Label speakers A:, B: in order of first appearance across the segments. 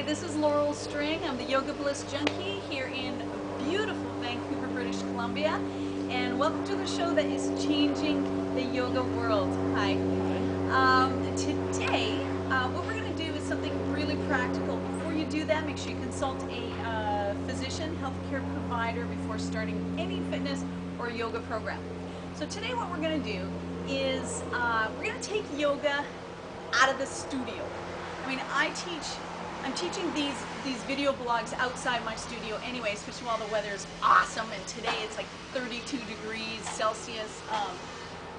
A: this is Laurel String. I'm the Yoga Bliss Junkie here in beautiful Vancouver, British Columbia. And welcome to the show that is changing the yoga world. Hi. Today, what we're going to do is something really practical. Before you do that, make sure you consult a physician, healthcare provider before starting any fitness or yoga program. So today what we're going to do is we're going to take yoga out of the studio. I mean, I'm teaching these video blogs outside my studio anyway, especially while the weather is awesome, and today it's like 32 degrees Celsius.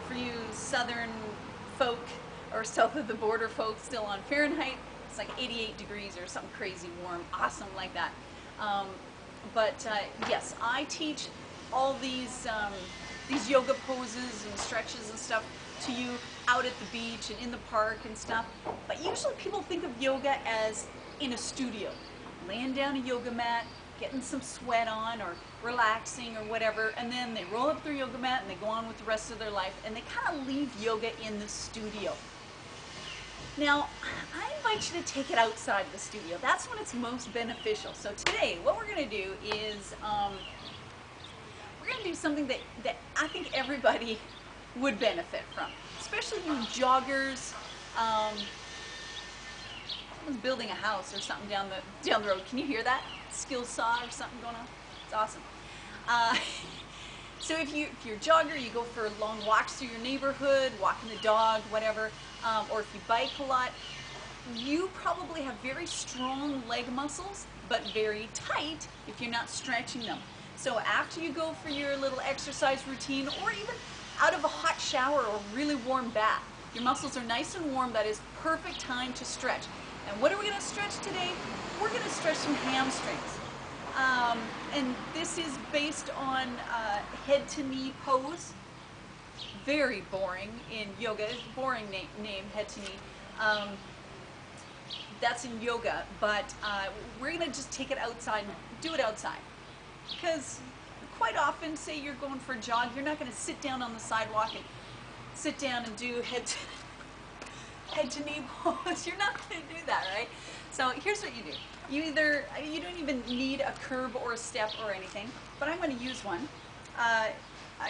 A: For you southern folk or south of the border folks still on Fahrenheit, it's like 88 degrees or something crazy warm, awesome like that. Yes, I teach all these yoga poses and stretches and stuff to you out at the beach and in the park and stuff. But usually people think of yoga as in a studio, laying down a yoga mat, getting some sweat on or relaxing or whatever, and then they roll up their yoga mat and they go on with the rest of their life, and they kind of leave yoga in the studio. Now, I invite you to take it outside the studio. That's when it's most beneficial. So today, what we're going to do is we're going to do something that I think everybody would benefit from, especially you joggers. Someone's building a house or something down the road. Can you hear that? Skill saw or something going on? It's awesome. So if you're a jogger, you go for long walks through your neighborhood, walking the dog, whatever, or if you bike a lot, you probably have very strong leg muscles, but very tight if you're not stretching them. So after you go for your little exercise routine, or even out of a hot shower or really warm bath, your muscles are nice and warm. That is perfect time to stretch. And what are we going to stretch today? We're going to stretch some hamstrings. And this is based on head to knee pose. Very boring in yoga. Boring name, head to knee. That's in yoga, but we're going to just take it outside and do it outside. Because quite often, say you're going for a jog, you're not going to sit down on the sidewalk and sit down and do head to knee pose. You're not going to do that, right? So here's what you do. You don't even need a curb or a step or anything, but I'm going to use one. I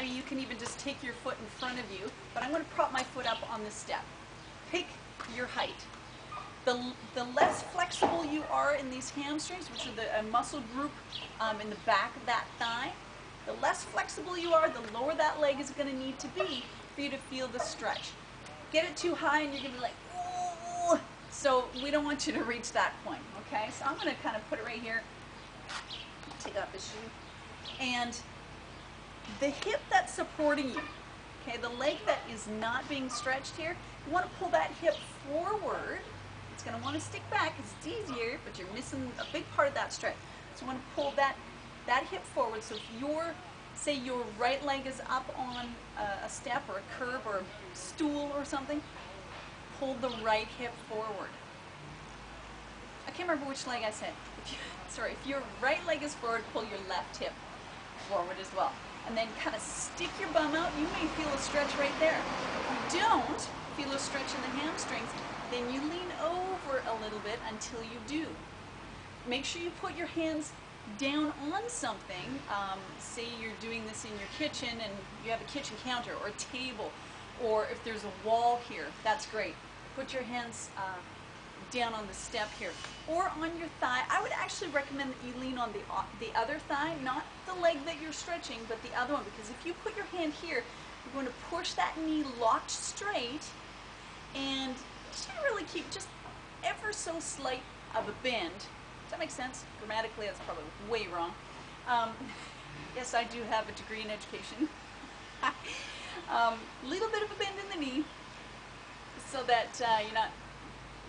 A: mean, you can even just take your foot in front of you, but I'm going to prop my foot up on this step. Pick your height. The less flexible you are in these hamstrings, which are a muscle group in the back of that thigh, the less flexible you are, the lower that leg is going to need to be for you to feel the stretch. Get it too high and you're going to be like, ooh. So we don't want you to reach that point, okay? So I'm going to kind of put it right here. Take off this shoe. And the hip that's supporting you, okay, the leg that is not being stretched here, you want to pull that hip forward. It's going to want to stick back. It's easier, but you're missing a big part of that stretch. So you want to pull that hip forward. So if say your right leg is up on a step or a curb or a stool or something, pull the right hip forward. I can't remember which leg I said. If your right leg is forward, pull your left hip forward as well. And then kind of stick your bum out. You may feel a stretch right there. If you don't feel a stretch in the hamstrings, then you lean over a little bit until you do. Make sure you put your hands down on something. Say you're doing this in your kitchen and you have a kitchen counter or a table, or if there's a wall here, that's great. Put your hands down on the step here or on your thigh. I would actually recommend that you lean on the other thigh, not the leg that you're stretching, but the other one, because if you put your hand here, you're going to push that knee locked straight and just really keep just ever so slight of a bend. Does that make sense? Grammatically, that's probably way wrong. Yes, I do have a degree in education. Little bit of a bend in the knee, so that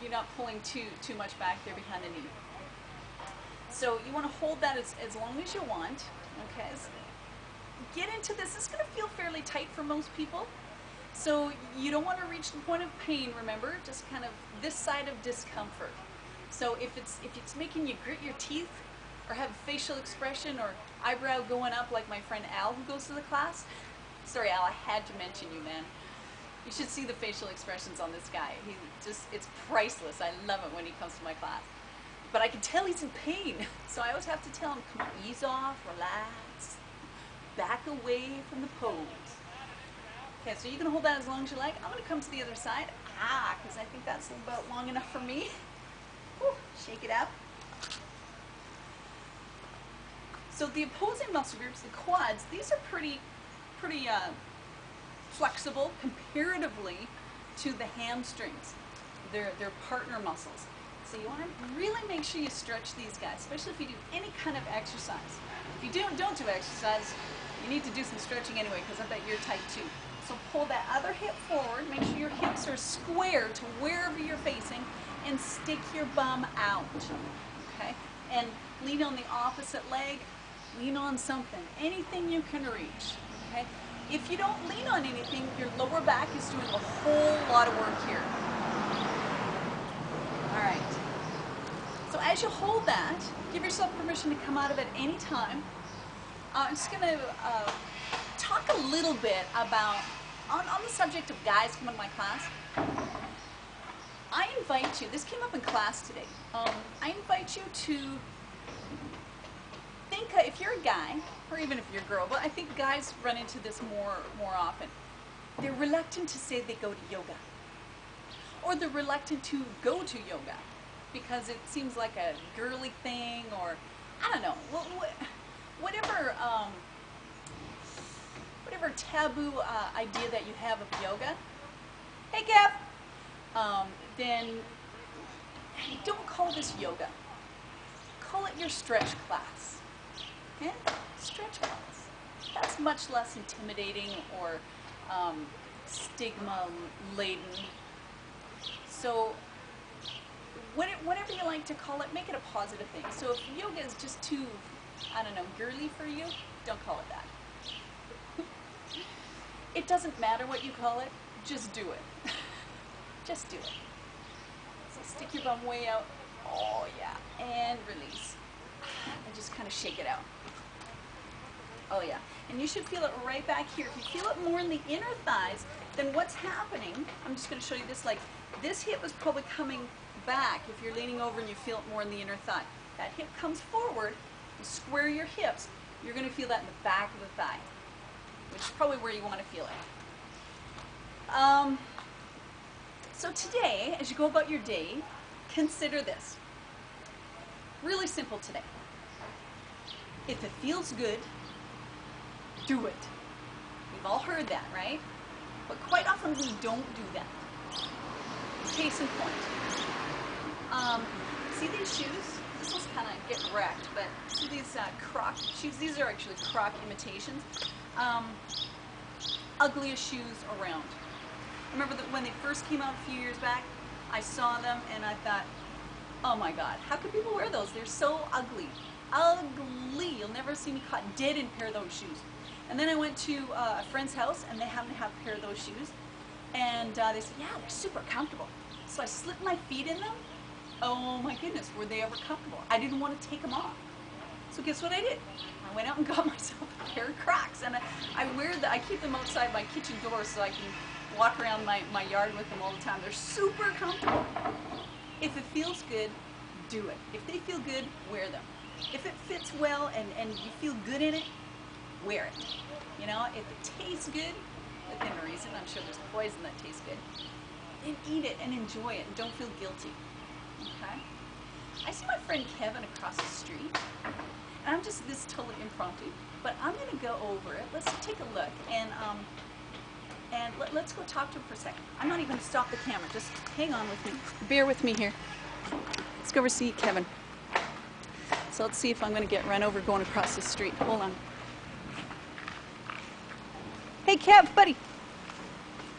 A: you're not pulling too much back there behind the knee. So you want to hold that as long as you want. Okay. So get into this. It's going to feel fairly tight for most people. So you don't want to reach the point of pain, remember, just kind of this side of discomfort. So if it's making you grit your teeth or have facial expression or eyebrow going up like my friend Al who goes to the class, sorry Al, I had to mention you, man. You should see the facial expressions on this guy. It's priceless. I love it when he comes to my class. But I can tell he's in pain. So I always have to tell him, come on, ease off, relax, back away from the pose. Okay, so you can hold that as long as you like. I'm gonna come to the other side. Because I think that's about long enough for me. Whew, shake it up. So the opposing muscle groups, the quads, these are pretty flexible comparatively to the hamstrings. They're partner muscles. So you want to really make sure you stretch these guys, especially if you do any kind of exercise. If you don't do exercise, you need to do some stretching anyway, because I bet you're tight too. So pull that other hip forward, make sure your hips are square to wherever you're facing, and stick your bum out, okay? And lean on the opposite leg, lean on something, anything you can reach, okay? If you don't lean on anything, your lower back is doing a whole lot of work here. All right. So as you hold that, give yourself permission to come out of it any time. I'm just going to talk a little bit about, on the subject of guys coming to my class. I invite you, this came up in class today, I invite you to think, if you're a guy, or even if you're a girl, but I think guys run into this more often. They're reluctant to say they go to yoga. Or they're reluctant to go to yoga because it seems like a girly thing, or I don't know, whatever taboo idea that you have of yoga. Hey Kev! Then don't call this yoga. Call it your stretch class. Okay? Stretch class. That's much less intimidating or stigma laden. So whatever you like to call it, make it a positive thing. So if yoga is just too, I don't know, girly for you, don't call it that. It doesn't matter what you call it, just do it. Just do it. So stick your bum way out. Oh yeah, and release. And just kind of shake it out. Oh yeah, and you should feel it right back here. If you feel it more in the inner thighs, then what's happening, I'm just going to show you this, like this hip is probably coming back if you're leaning over and you feel it more in the inner thigh. That hip comes forward, you square your hips, you're going to feel that in the back of the thigh, which is probably where you want to feel it. So today, as you go about your day, consider this. Really simple today. If it feels good, do it. We've all heard that, right? But quite often we don't do that. Case in point. See these shoes? This one's kind of getting wrecked, but see these Croc shoes? These are actually Croc imitations. Ugliest shoes around. I remember that when they first came out a few years back, I saw them and I thought, oh my God, how could people wear those? They're so ugly. Ugly. You'll never see me caught dead in a pair of those shoes. And then I went to a friend's house and they happened to have a pair of those shoes. And they said, yeah, they're super comfortable. So I slipped my feet in them. Oh my goodness, were they ever comfortable? I didn't want to take them off. So guess what I did? I went out and got myself a pair of Crocs. And I keep them outside my kitchen door so I can walk around my yard with them all the time. They're super comfortable. If it feels good, do it. If they feel good, wear them. If it fits well and you feel good in it, wear it. You know, if it tastes good, within reason, I'm sure there's poison that tastes good, then eat it and enjoy it and don't feel guilty. Okay? I see my friend Kevin across the street, and this is totally impromptu, but I'm going to go over it. Let's take a look and let's go talk to him for a second. I'm not even going to stop the camera. Just hang on with me. Bear with me here. Let's go over see Kevin. So let's see if I'm going to get run over going across the street. Hold on. Hey, Kev, buddy.